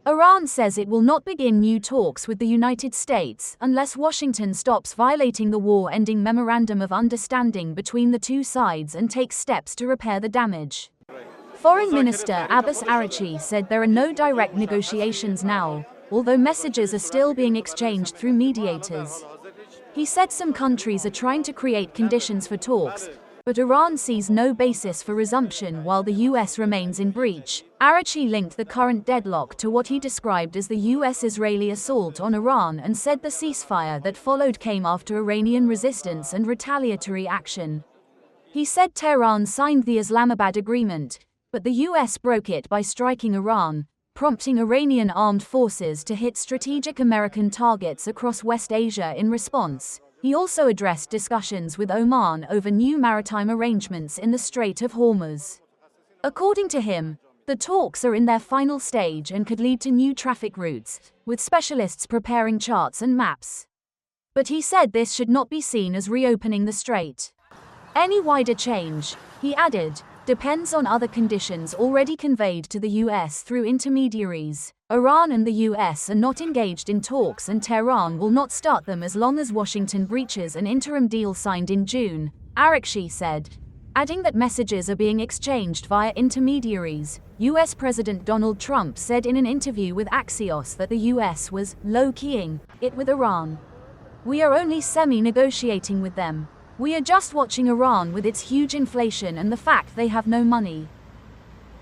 Iran says it will not begin new talks with the United States unless Washington stops violating the war-ending memorandum of understanding between the two sides and takes steps to repair the damage. Foreign Minister Abbas Araghchi said there are no direct negotiations now, although messages are still being exchanged through mediators. He said some countries are trying to create conditions for talks, but Iran sees no basis for resumption while the US remains in breach. Araghchi linked the current deadlock to what he described as the US-Israeli assault on Iran and said the ceasefire that followed came after Iranian resistance and retaliatory action. He said Tehran signed the Islamabad agreement, but the US broke it by striking Iran, prompting Iranian armed forces to hit strategic American targets across West Asia in response. He also addressed discussions with Oman over new maritime arrangements in the Strait of Hormuz. According to him, the talks are in their final stage and could lead to new traffic routes, with specialists preparing charts and maps. But he said this should not be seen as reopening the strait. Any wider change, he added, depends on other conditions already conveyed to the US through intermediaries. Iran and the US are not engaged in talks and Tehran will not start them as long as Washington breaches an interim deal signed in June, Araghchi said, adding that messages are being exchanged via intermediaries. US President Donald Trump said in an interview with Axios that the US was low-keying it with Iran. "We are only semi-negotiating with them. We are just watching Iran with its huge inflation and the fact they have no money."